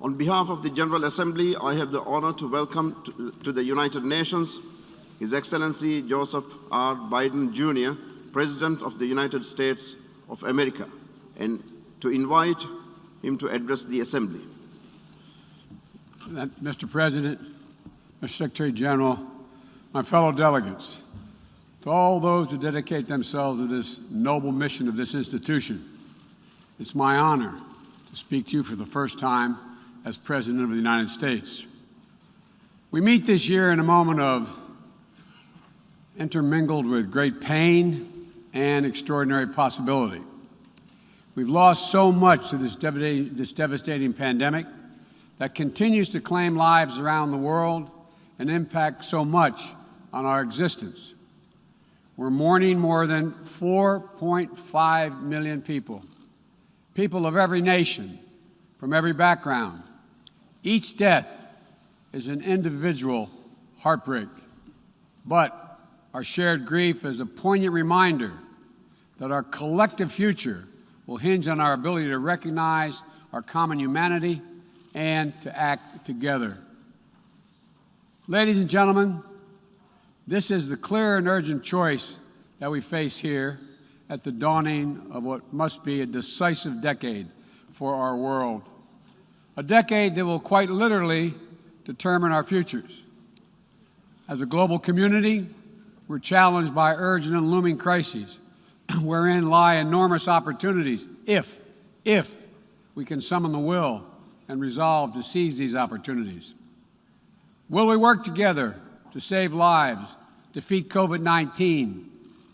On behalf of the General Assembly, I have the honor to welcome to the United Nations His Excellency Joseph R. Biden, Jr., President of the United States of America, and to invite him to address the Assembly. Mr. President, Mr. Secretary General, my fellow delegates, to all those who dedicate themselves to this noble mission of this institution, it's my honor to speak to you for the first time as President of the United States. We meet this year in a moment of intermingled with great pain and extraordinary possibility. We've lost so much to this devastating pandemic that continues to claim lives around the world and impact so much on our existence. We're mourning more than 4.5 million people of every nation, from every background. Each death is an individual heartbreak, but our shared grief is a poignant reminder that our collective future will hinge on our ability to recognize our common humanity and to act together. Ladies and gentlemen, this is the clear and urgent choice that we face here at the dawning of what must be a decisive decade for our world, a decade that will quite literally determine our futures. As a global community, we're challenged by urgent and looming crises, wherein lie enormous opportunities if we can summon the will and resolve to seize these opportunities. Will we work together to save lives, defeat COVID-19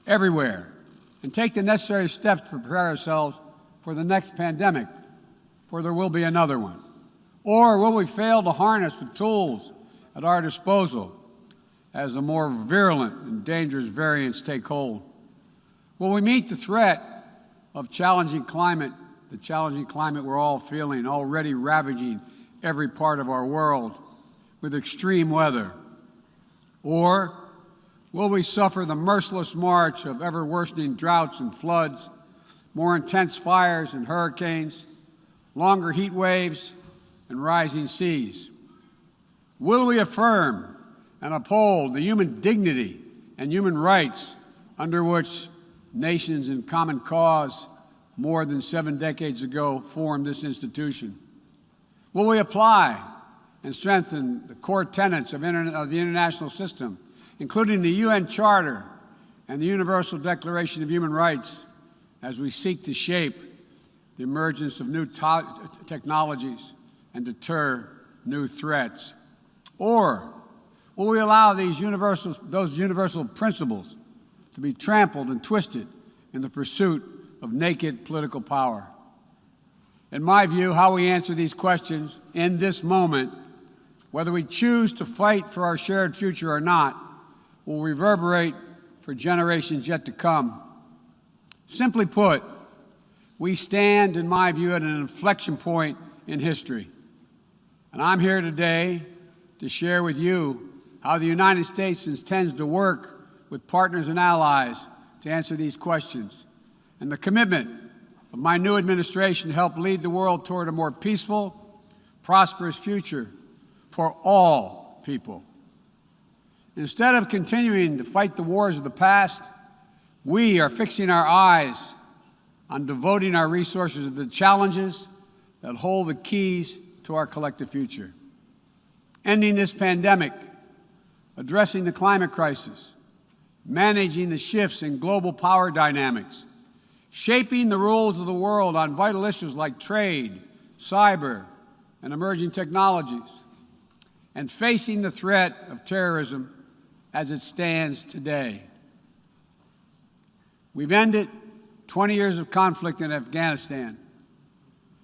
everywhere, and take the necessary steps to prepare ourselves for the next pandemic, for there will be another one? Or will we fail to harness the tools at our disposal as the more virulent and dangerous variants take hold? Will we meet the threat of challenging climate, the challenging climate we're all feeling, already ravaging every part of our world with extreme weather? Or will we suffer the merciless march of ever-worsening droughts and floods, more intense fires and hurricanes, longer heat waves, and rising seas? Will we affirm and uphold the human dignity and human rights under which nations in common cause more than 7 decades ago formed this institution? Will we apply and strengthen the core tenets of the international system, including the UN Charter and the Universal Declaration of Human Rights, as we seek to shape the emergence of new technologies and deter new threats? Or will we allow those universal principles to be trampled and twisted in the pursuit of naked political power? In my view, how we answer these questions in this moment, whether we choose to fight for our shared future or not, will reverberate for generations yet to come. Simply put, we stand, in my view, at an inflection point in history. And I'm here today to share with you how the United States intends to work with partners and allies to answer these questions, and the commitment of my new administration to help lead the world toward a more peaceful, prosperous future for all people. Instead of continuing to fight the wars of the past, we are fixing our eyes on devoting our resources to the challenges that hold the keys to our collective future. Ending this pandemic, addressing the climate crisis, managing the shifts in global power dynamics, shaping the rules of the world on vital issues like trade, cyber, and emerging technologies, and facing the threat of terrorism as it stands today. We've ended 20 years of conflict in Afghanistan,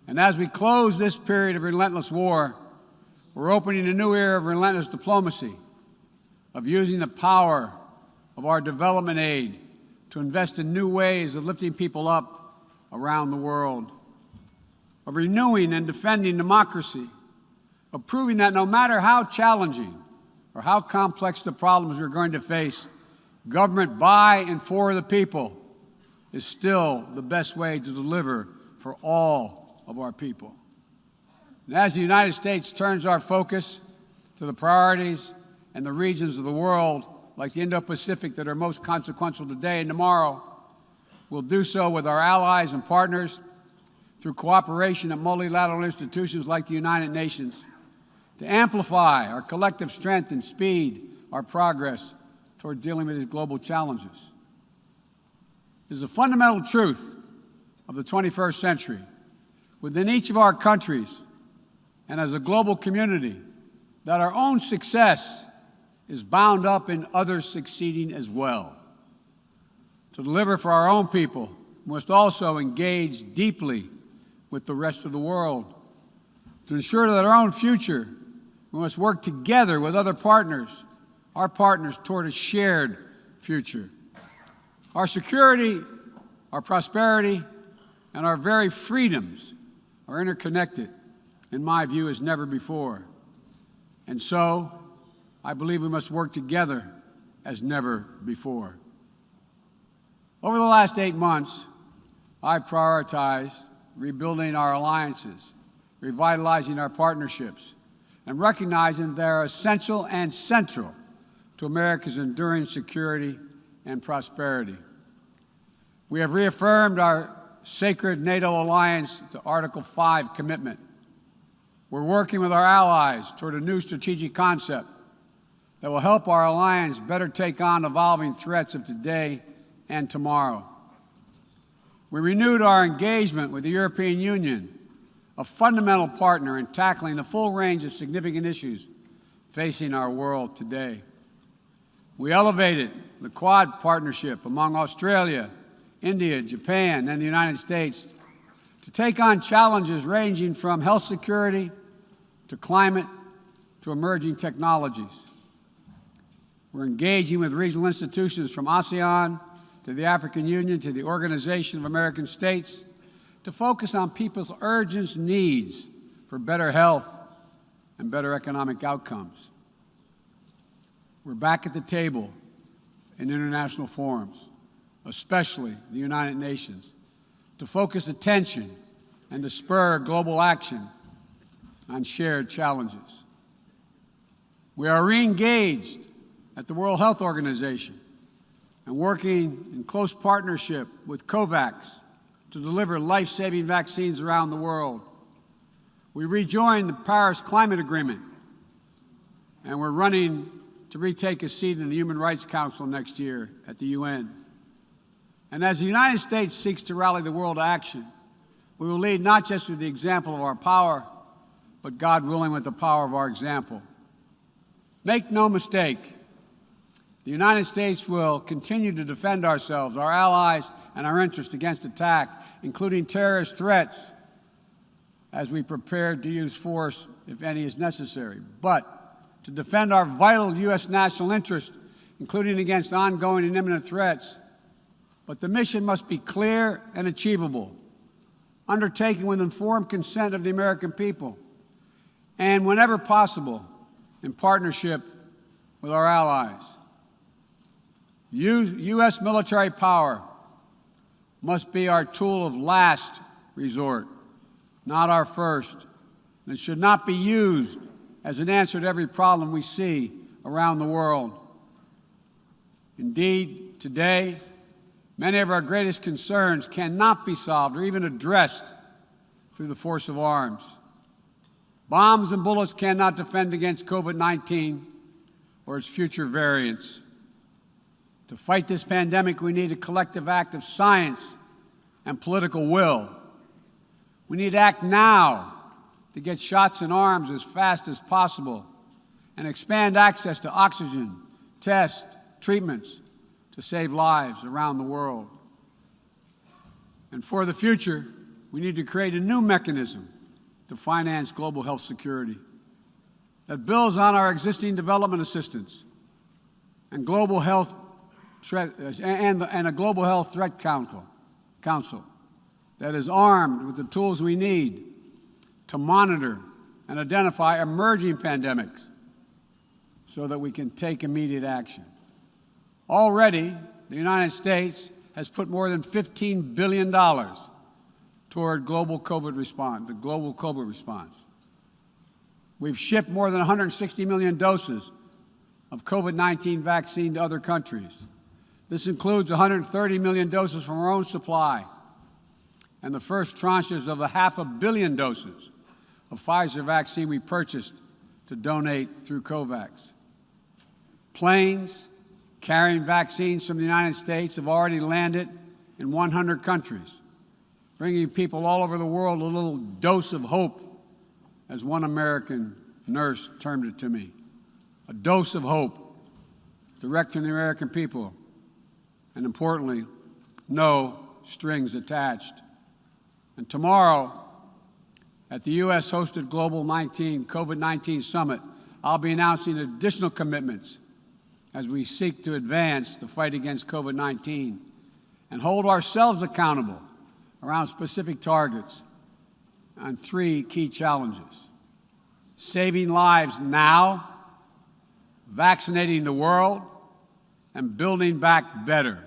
and as we close this period of relentless war, we're opening a new era of relentless diplomacy, of using the power of our development aid to invest in new ways of lifting people up around the world, of renewing and defending democracy, of proving that no matter how challenging or how complex the problems we're going to face, government by and for the people is still the best way to deliver for all of our people. And as the United States turns our focus to the priorities and the regions of the world, like the Indo-Pacific, that are most consequential today and tomorrow, we'll do so with our allies and partners through cooperation at multilateral institutions like the United Nations to amplify our collective strength and speed our progress toward dealing with these global challenges. It is a fundamental truth of the 21st century within each of our countries and as a global community that our own success is bound up in others succeeding as well. To deliver for our own people, we must also engage deeply with the rest of the world. To ensure that our own future, we must work together with other partners, our partners, toward a shared future. Our security, our prosperity, and our very freedoms are interconnected, in my view, as never before. And so, I believe we must work together as never before. Over the last 8 months, I prioritized rebuilding our alliances, revitalizing our partnerships, and recognizing they're essential and central to America's enduring security and prosperity. We have reaffirmed our sacred NATO alliance to Article 5 commitment. We're working with our allies toward a new strategic concept that will help our alliance better take on evolving threats of today and tomorrow. We renewed our engagement with the European Union, a fundamental partner in tackling the full range of significant issues facing our world today. We elevated the Quad partnership among Australia, India, Japan, and the United States to take on challenges ranging from health security to climate to emerging technologies. We're engaging with regional institutions from ASEAN to the African Union to the Organization of American States to focus on people's urgent needs for better health and better economic outcomes. We're back at the table in international forums, especially the United Nations, to focus attention and to spur global action on shared challenges. We are re-engaged at the World Health Organization and working in close partnership with COVAX to deliver life-saving vaccines around the world. We rejoined the Paris Climate Agreement, and we're running to retake a seat in the Human Rights Council next year at the UN. And as the United States seeks to rally the world to action, we will lead not just with the example of our power, but, God willing, with the power of our example. Make no mistake, the United States will continue to defend ourselves, our allies, and our interests against attack, including terrorist threats, as we prepare to use force, if any is necessary. But to defend our vital U.S. national interest, including against ongoing and imminent threats. But the mission must be clear and achievable, undertaken with informed consent of the American people, and whenever possible, in partnership with our allies. U.S. military power must be our tool of last resort, not our first, and it should not be used as an answer to every problem we see around the world. Indeed, today, many of our greatest concerns cannot be solved or even addressed through the force of arms. Bombs and bullets cannot defend against COVID-19 or its future variants. To fight this pandemic, we need a collective act of science and political will. We need to act now to get shots in arms as fast as possible and expand access to oxygen, tests, treatments to save lives around the world. And for the future, we need to create a new mechanism to finance global health security that builds on our existing development assistance and global health and a global health threat council that is armed with the tools we need to monitor and identify emerging pandemics so that we can take immediate action. Already, the United States has put more than $15 billion toward the global COVID response. We've shipped more than 160 million doses of COVID-19 vaccine to other countries. This includes 130 million doses from our own supply and the first tranches of the 500 million doses of Pfizer vaccine we purchased to donate through COVAX. Planes carrying vaccines from the United States have already landed in 100 countries, bringing people all over the world a little dose of hope, as one American nurse termed it to me. A dose of hope direct from the American people, and importantly, no strings attached. And tomorrow, at the U.S.-hosted Global COVID-19 Summit, I'll be announcing additional commitments as we seek to advance the fight against COVID-19 and hold ourselves accountable around specific targets on 3 key challenges: saving lives now, vaccinating the world, and building back better.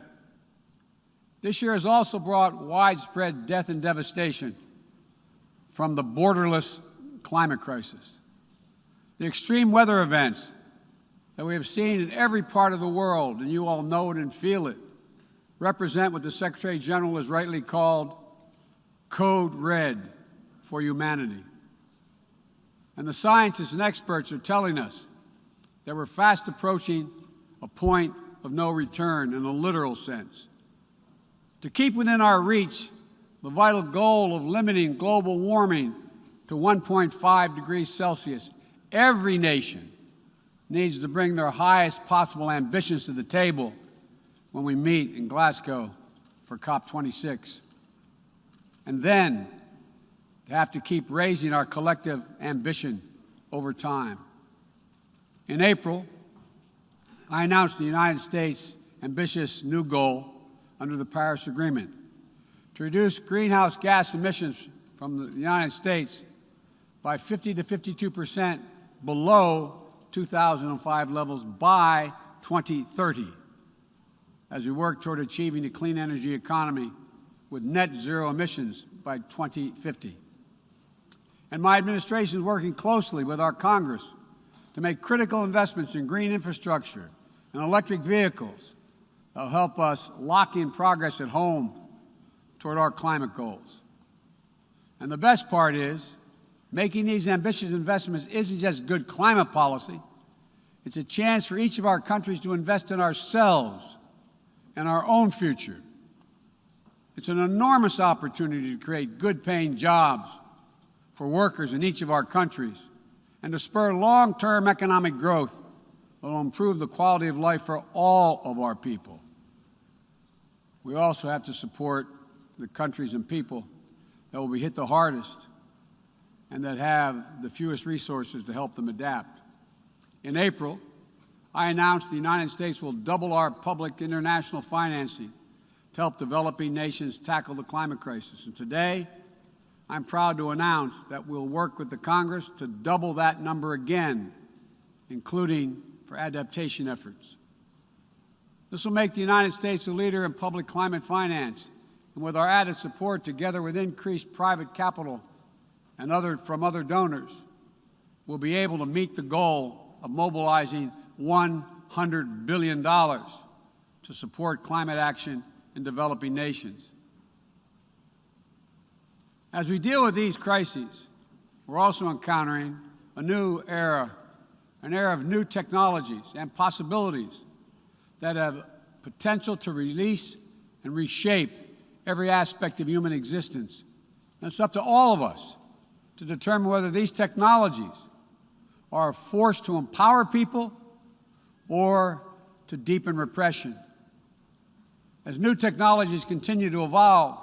This year has also brought widespread death and devastation from the borderless climate crisis. The extreme weather events that we have seen in every part of the world, and you all know it and feel it, represent what the Secretary General has rightly called Code Red for humanity. And the scientists and experts are telling us that we're fast approaching a point of no return in a literal sense. To keep within our reach the vital goal of limiting global warming to 1.5 degrees Celsius, every nation needs to bring their highest possible ambitions to the table when we meet in Glasgow for COP26. And then to have to keep raising our collective ambition over time. In April, I announced the United States' ambitious new goal under the Paris Agreement to reduce greenhouse gas emissions from the United States by 50 to 52% below 2005 levels by 2030, as we work toward achieving a clean energy economy with net zero emissions by 2050. And my administration is working closely with our Congress to make critical investments in green infrastructure and electric vehicles that will help us lock in progress at home toward our climate goals. And the best part is, making these ambitious investments isn't just good climate policy, it's a chance for each of our countries to invest in ourselves and our own future. It's an enormous opportunity to create good-paying jobs for workers in each of our countries and to spur long-term economic growth that will improve the quality of life for all of our people. We also have to support the countries and people that will be hit the hardest and that have the fewest resources to help them adapt. In April, I announced the United States will double our public international financing to help developing nations tackle the climate crisis. And today, I'm proud to announce that we'll work with the Congress to double that number again, including for adaptation efforts. This will make the United States a leader in public climate finance, and with our added support, together with increased private capital and from other donors, we'll be able to meet the goal of mobilizing $100 billion to support climate action in developing nations. As we deal with these crises, we're also encountering a new era, an era of new technologies and possibilities that have potential to release and reshape every aspect of human existence. And it's up to all of us to determine whether these technologies are a force to empower people or to deepen repression. As new technologies continue to evolve,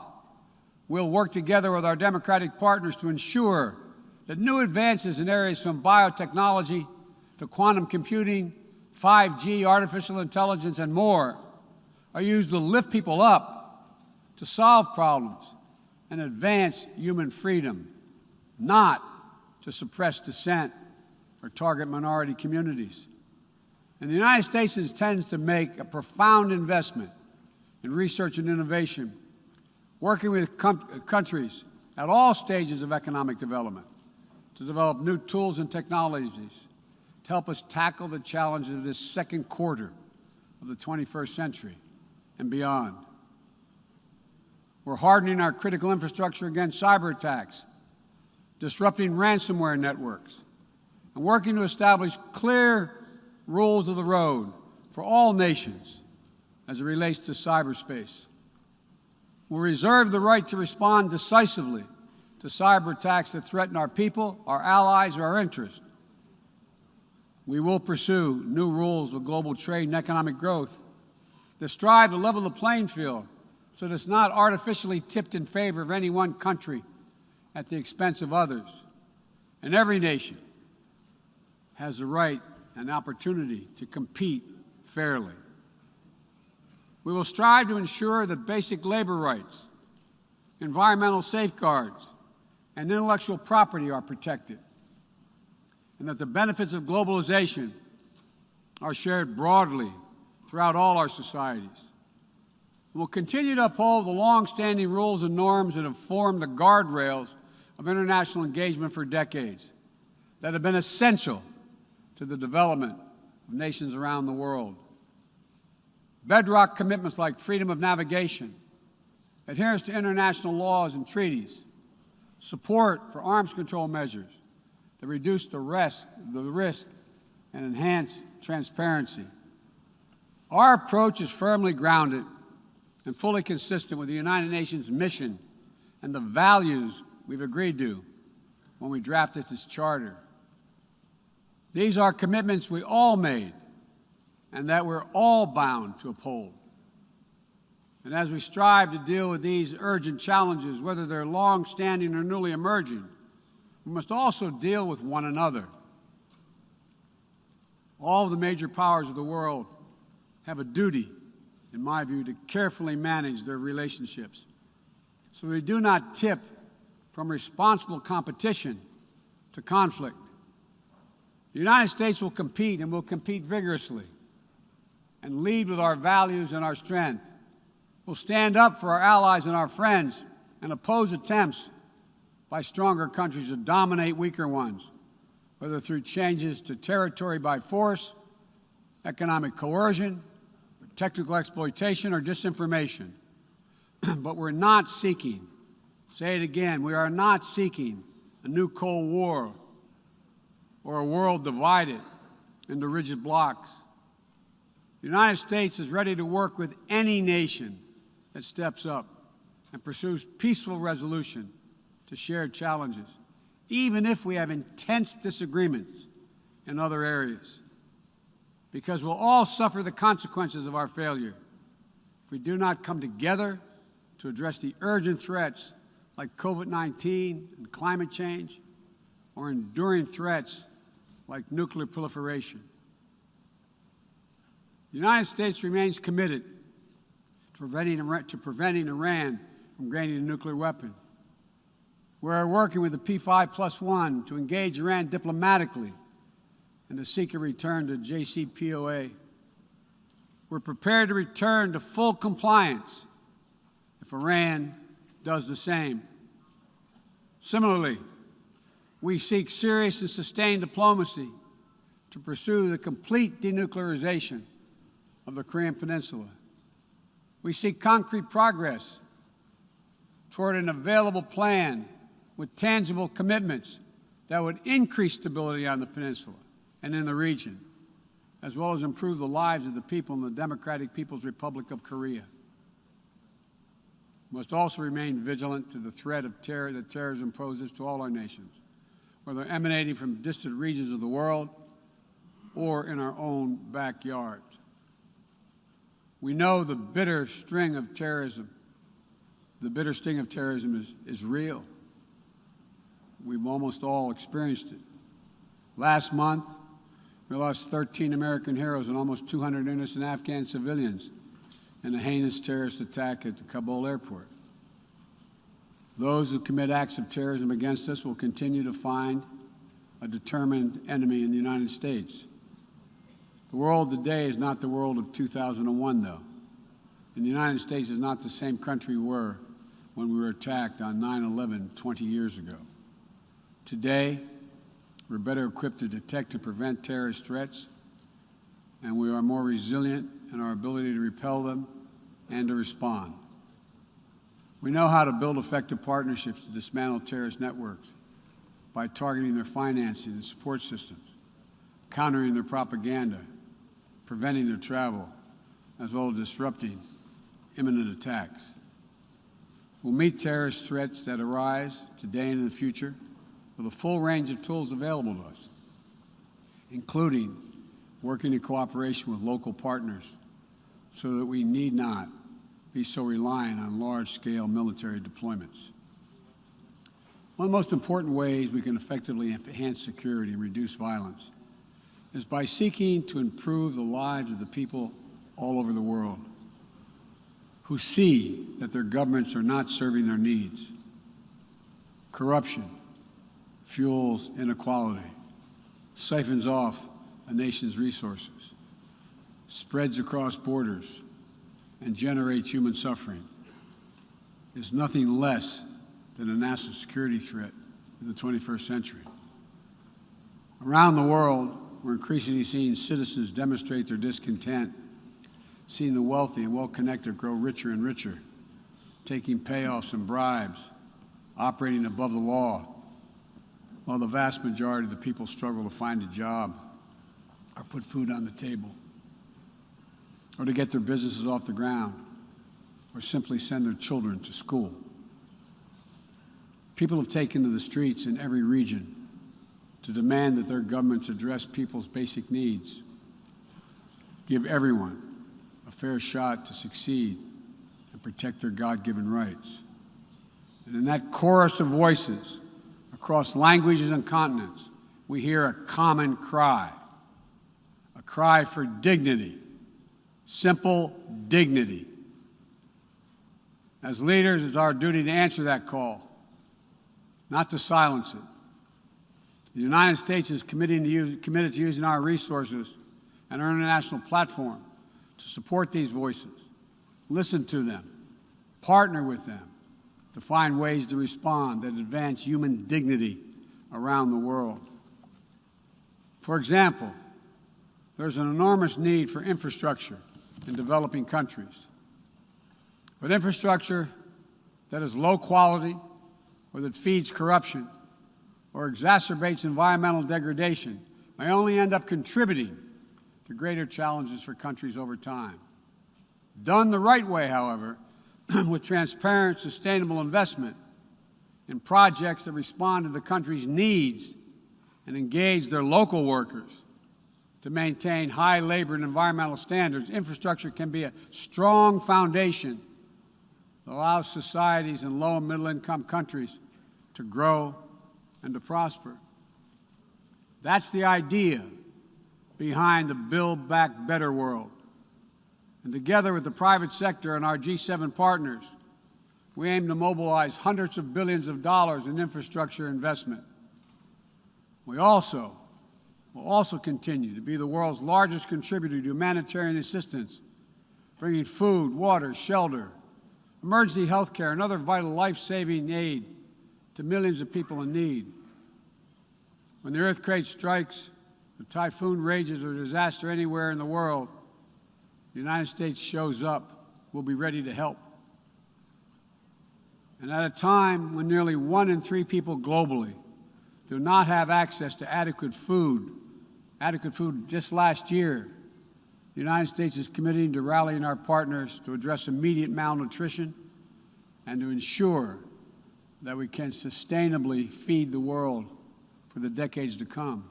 we'll work together with our democratic partners to ensure that new advances in areas from biotechnology to quantum computing, 5G, artificial intelligence, and more are used to lift people up, to solve problems, and advance human freedom, not to suppress dissent or target minority communities. And the United States intends to make a profound investment in research and innovation, working with countries at all stages of economic development to develop new tools and technologies to help us tackle the challenges of this second quarter of the 21st century and beyond. We're hardening our critical infrastructure against cyber attacks, disrupting ransomware networks, and working to establish clear rules of the road for all nations as it relates to cyberspace. We'll reserve the right to respond decisively to cyber attacks that threaten our people, our allies, or our interests. We will pursue new rules of global trade and economic growth that strive to level the playing field so that it's not artificially tipped in favor of any one country at the expense of others. And every nation has the right and opportunity to compete fairly. We will strive to ensure that basic labor rights, environmental safeguards, and intellectual property are protected, and that the benefits of globalization are shared broadly throughout all our societies. We'll continue to uphold the long-standing rules and norms that have formed the guardrails of international engagement for decades, that have been essential to the development of nations around the world. Bedrock commitments like freedom of navigation, adherence to international laws and treaties, support for arms control measures that reduce the risk and enhance transparency. Our approach is firmly grounded and fully consistent with the United Nations mission and the values we've agreed to when we drafted this charter. These are commitments we all made and that we're all bound to uphold. And as we strive to deal with these urgent challenges, whether they're long-standing or newly emerging, we must also deal with one another. All of the major powers of the world have a duty, in my view, to carefully manage their relationships so they do not tip from responsible competition to conflict. The United States will compete and will compete vigorously and lead with our values and our strength. We'll stand up for our allies and our friends and oppose attempts by stronger countries to dominate weaker ones, whether through changes to territory by force, economic coercion, technical exploitation, or disinformation. But we're not seeking, say it again, we are not seeking a new Cold War or a world divided into rigid blocs. The United States is ready to work with any nation that steps up and pursues peaceful resolution to shared challenges, even if we have intense disagreements in other areas, because we'll all suffer the consequences of our failure if we do not come together to address the urgent threats like COVID-19 and climate change, or enduring threats like nuclear proliferation. The United States remains committed to preventing Iran from gaining a nuclear weapon. We're working with the P5+1 to engage Iran diplomatically and to seek a return to JCPOA. We're prepared to return to full compliance if Iran does the same. Similarly, we seek serious and sustained diplomacy to pursue the complete denuclearization of the Korean Peninsula. We seek concrete progress toward an available plan with tangible commitments that would increase stability on the peninsula and in the region, as well as improve the lives of the people in the Democratic People's Republic of Korea. We must also remain vigilant to the threat of terror that terrorism poses to all our nations, whether emanating from distant regions of the world or in our own backyards. We know the bitter sting of terrorism is real. We've almost all experienced it. Last month, we lost 13 American heroes and almost 200 innocent Afghan civilians in a heinous terrorist attack at the Kabul airport. Those who commit acts of terrorism against us will continue to find a determined enemy in the United States. The world today is not the world of 2001, though. And the United States is not the same country we were when we were attacked on 9/11 20 years ago. Today, We're better equipped to detect and prevent terrorist threats, and we are more resilient in our ability to repel them and to respond. We know how to build effective partnerships to dismantle terrorist networks by targeting their financing and support systems, countering their propaganda, preventing their travel, as well as disrupting imminent attacks. We'll meet terrorist threats that arise today and in the future with a full range of tools available to us, including working in cooperation with local partners so that we need not be so reliant on large-scale military deployments. One of the most important ways we can effectively enhance security and reduce violence is by seeking to improve the lives of the people all over the world who see that their governments are not serving their needs. Corruption fuels inequality, siphons off a nation's resources, spreads across borders, and generates human suffering, is nothing less than a national security threat in the 21st century. Around the world, we're increasingly seeing citizens demonstrate their discontent, seeing the wealthy and well-connected grow richer and richer, taking payoffs and bribes, operating above the law, while the vast majority of the people struggle to find a job or put food on the table, or to get their businesses off the ground, or simply send their children to school. People have taken to the streets in every region to demand that their governments address people's basic needs, give everyone a fair shot to succeed, and protect their God-given rights. And in that chorus of voices, across languages and continents, we hear a common cry, a cry for dignity, simple dignity. As leaders, it's our duty to answer that call, not to silence it. The United States is committed to using our resources and our international platform to support these voices, listen to them, partner with them to find ways to respond that advance human dignity around the world. For example, there's an enormous need for infrastructure in developing countries. But infrastructure that is low quality or that feeds corruption or exacerbates environmental degradation may only end up contributing to greater challenges for countries over time. Done the right way, however, with transparent, sustainable investment in projects that respond to the country's needs and engage their local workers to maintain high labor and environmental standards, infrastructure can be a strong foundation that allows societies in low and middle-income countries to grow and to prosper. That's the idea behind the Build Back Better world. And together with the private sector and our G7 partners, we aim to mobilize hundreds of billions of dollars in infrastructure investment. We will also continue to be the world's largest contributor to humanitarian assistance, bringing food, water, shelter, emergency health care, and other vital life-saving aid to millions of people in need. When the earthquake strikes, the typhoon rages, or disaster anywhere in the world, the United States shows up. We'll be ready to help. And at a time when nearly 1 in 3 people globally do not have access to adequate food just last year, the United States is committing to rallying our partners to address immediate malnutrition and to ensure that we can sustainably feed the world for the decades to come.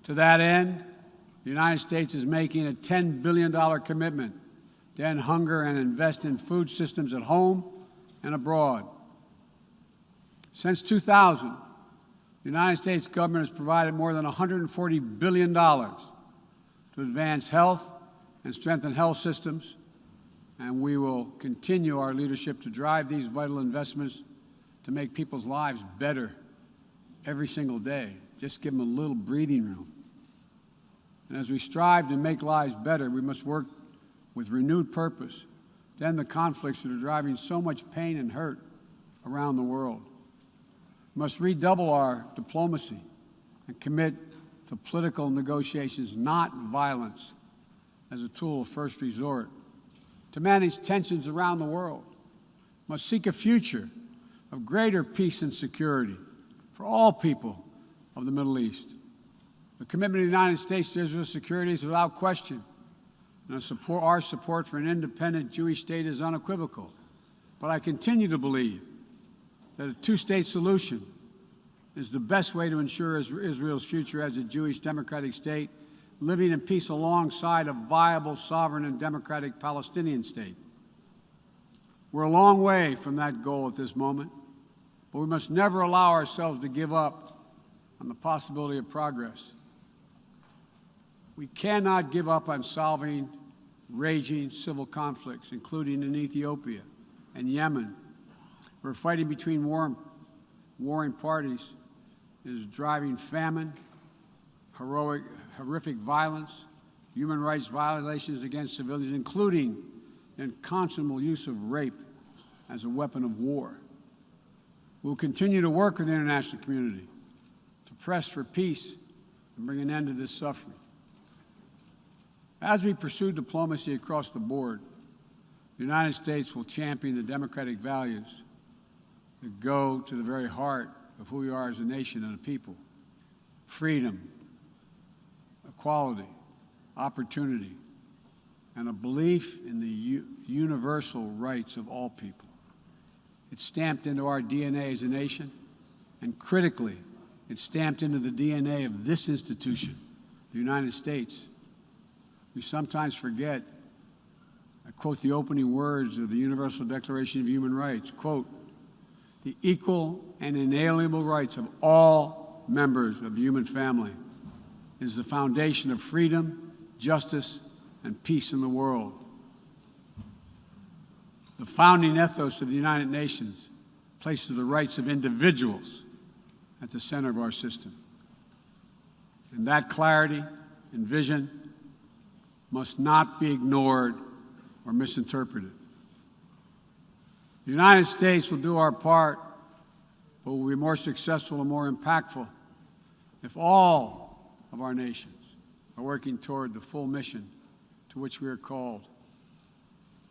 To that end, the United States is making a $10 billion commitment to end hunger and invest in food systems at home and abroad. Since 2000, the United States government has provided more than $140 billion to advance health and strengthen health systems, and we will continue our leadership to drive these vital investments to make people's lives better every single day. Just give them a little breathing room. And as we strive to make lives better, we must work with renewed purpose to end the conflicts that are driving so much pain and hurt around the world. We must redouble our diplomacy and commit to political negotiations, not violence, as a tool of first resort, to manage tensions around the world, must seek a future of greater peace and security for all people of the Middle East. The commitment of the United States to Israel's security is without question, and our support for an independent Jewish state is unequivocal. But I continue to believe that a two-state solution is the best way to ensure Israel's future as a Jewish democratic state, living in peace alongside a viable, sovereign, and democratic Palestinian state. We're a long way from that goal at this moment, but we must never allow ourselves to give up on the possibility of progress. We cannot give up on solving raging civil conflicts, including in Ethiopia and Yemen, where fighting between warring parties is driving famine, horrific violence, human rights violations against civilians, including the unconscionable use of rape as a weapon of war. We will continue to work with the international community to press for peace and bring an end to this suffering. As we pursue diplomacy across the board, the United States will champion the democratic values that go to the very heart of who we are as a nation and a people: freedom, equality, opportunity, and a belief in the universal rights of all people. It's stamped into our DNA as a nation, and critically, it's stamped into the DNA of this institution, the United States. We sometimes forget, I quote the opening words of the Universal Declaration of Human Rights, quote, "The equal and inalienable rights of all members of the human family is the foundation of freedom, justice, and peace in the world." The founding ethos of the United Nations places the rights of individuals at the center of our system. And that clarity and vision must not be ignored or misinterpreted. The United States will do our part, but will be more successful and more impactful if all of our nations are working toward the full mission to which we are called.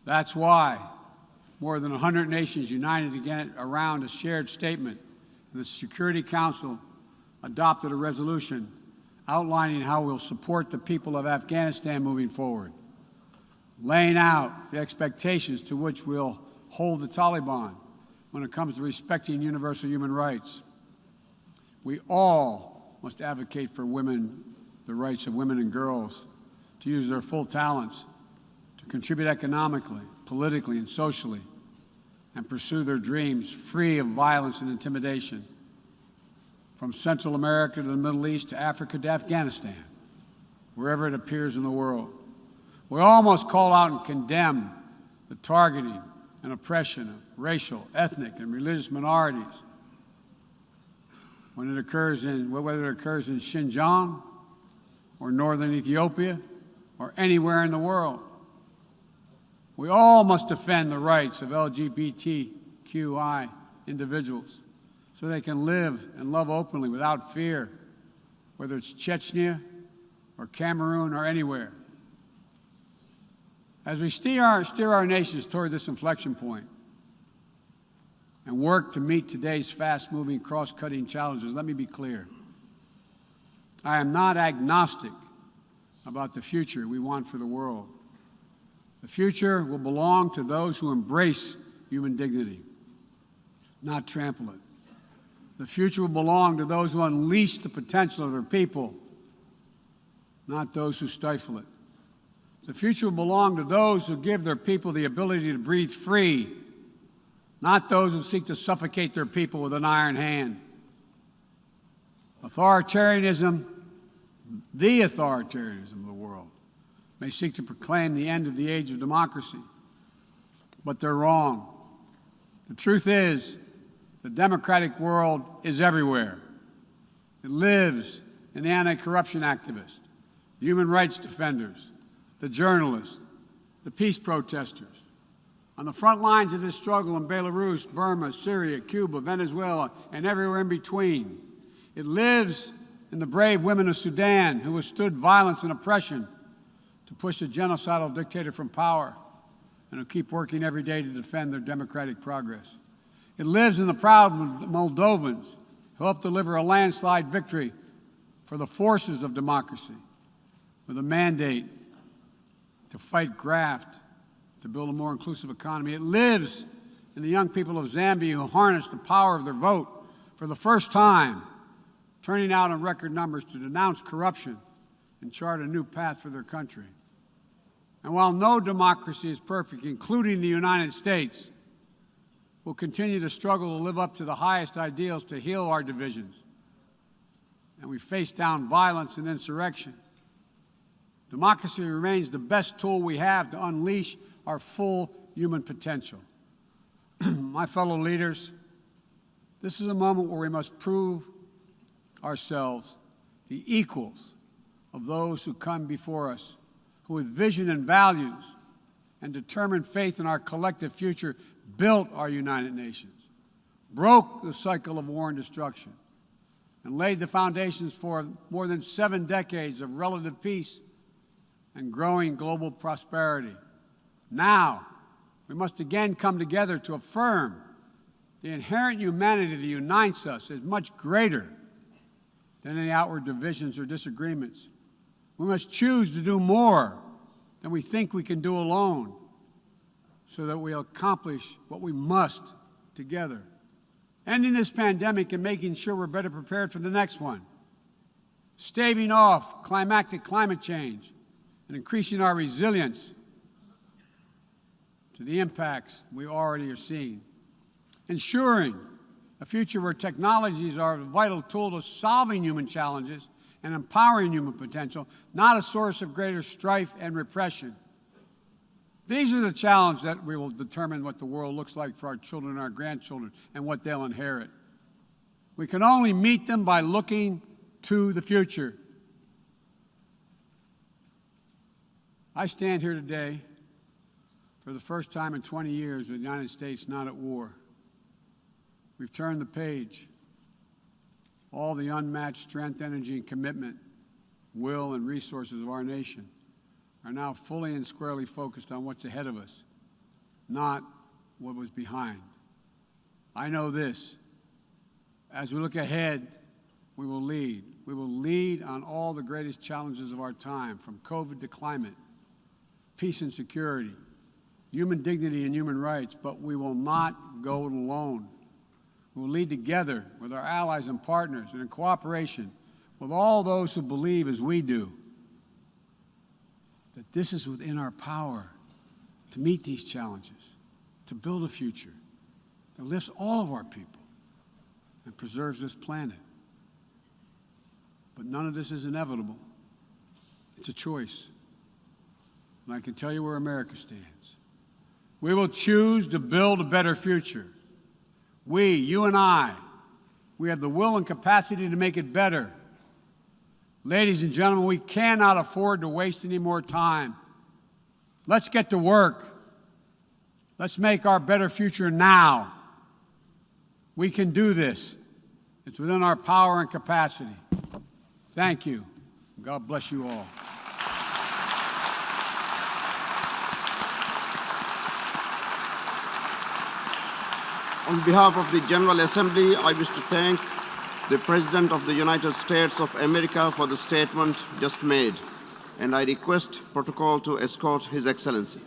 That's why more than 100 nations united again around a shared statement, and the Security Council adopted a resolution outlining how we'll support the people of Afghanistan moving forward, laying out the expectations to which we'll hold the Taliban when it comes to respecting universal human rights. We all must advocate for women, the rights of women and girls to use their full talents, to contribute economically, politically, and socially, and pursue their dreams free of violence and intimidation. From Central America to the Middle East to Africa to Afghanistan, wherever it appears in the world. We all must call out and condemn the targeting and oppression of racial, ethnic, and religious minorities whether it occurs in Xinjiang or northern Ethiopia or anywhere in the world. We all must defend the rights of LGBTQI individuals so they can live and love openly without fear, whether it's Chechnya or Cameroon or anywhere. As we steer our nations toward this inflection point and work to meet today's fast-moving, cross-cutting challenges, let me be clear. I am not agnostic about the future we want for the world. The future will belong to those who embrace human dignity, not trample it. The future will belong to those who unleash the potential of their people, not those who stifle it. The future will belong to those who give their people the ability to breathe free, not those who seek to suffocate their people with an iron hand. Authoritarianism, the authoritarianism of the world, may seek to proclaim the end of the age of democracy, but they're wrong. The truth is, the democratic world is everywhere. It lives in the anti-corruption activists, the human rights defenders, the journalists, the peace protesters. On the front lines of this struggle in Belarus, Burma, Syria, Cuba, Venezuela, and everywhere in between, it lives in the brave women of Sudan who withstood violence and oppression to push a genocidal dictator from power and who keep working every day to defend their democratic progress. It lives in the proud Moldovans who helped deliver a landslide victory for the forces of democracy with a mandate to fight graft, to build a more inclusive economy. It lives in the young people of Zambia who harnessed the power of their vote for the first time, turning out in record numbers to denounce corruption and chart a new path for their country. And while no democracy is perfect, including the United States, we'll continue to struggle to live up to the highest ideals to heal our divisions. And we face down violence and insurrection. Democracy remains the best tool we have to unleash our full human potential. My fellow leaders, this is a moment where we must prove ourselves the equals of those who come before us, who with vision and values and determined faith in our collective future built our United Nations, broke the cycle of war and destruction, and laid the foundations for more than 7 decades of relative peace and growing global prosperity. Now, we must again come together to affirm the inherent humanity that unites us is much greater than any outward divisions or disagreements. We must choose to do more than we think we can do alone so that we accomplish what we must together. Ending this pandemic and making sure we're better prepared for the next one. Staving off climactic climate change and increasing our resilience to the impacts we already are seeing. Ensuring a future where technologies are a vital tool to solving human challenges and empowering human potential, not a source of greater strife and repression. These are the challenges that we will determine what the world looks like for our children and our grandchildren and what they'll inherit. We can only meet them by looking to the future. I stand here today for the first time in 20 years with the United States not at war. We've turned the page. All the unmatched strength, energy, and commitment, will, and resources of our nation are now fully and squarely focused on what's ahead of us, not what was behind. I know this. As we look ahead, we will lead. We will lead on all the greatest challenges of our time, from COVID to climate, peace and security, human dignity and human rights, but we will not go it alone. We will lead together with our allies and partners and in cooperation with all those who believe as we do that this is within our power to meet these challenges, to build a future that lifts all of our people and preserves this planet. But none of this is inevitable. It's a choice. And I can tell you where America stands. We will choose to build a better future. We, you and I, we have the will and capacity to make it better. Ladies and gentlemen, we cannot afford to waste any more time. Let's get to work. Let's make our better future now. We can do this. It's within our power and capacity. Thank you. God bless you all. On behalf of the General Assembly, I wish to thank the President of the United States of America for the statement just made, and I request protocol to escort His Excellency.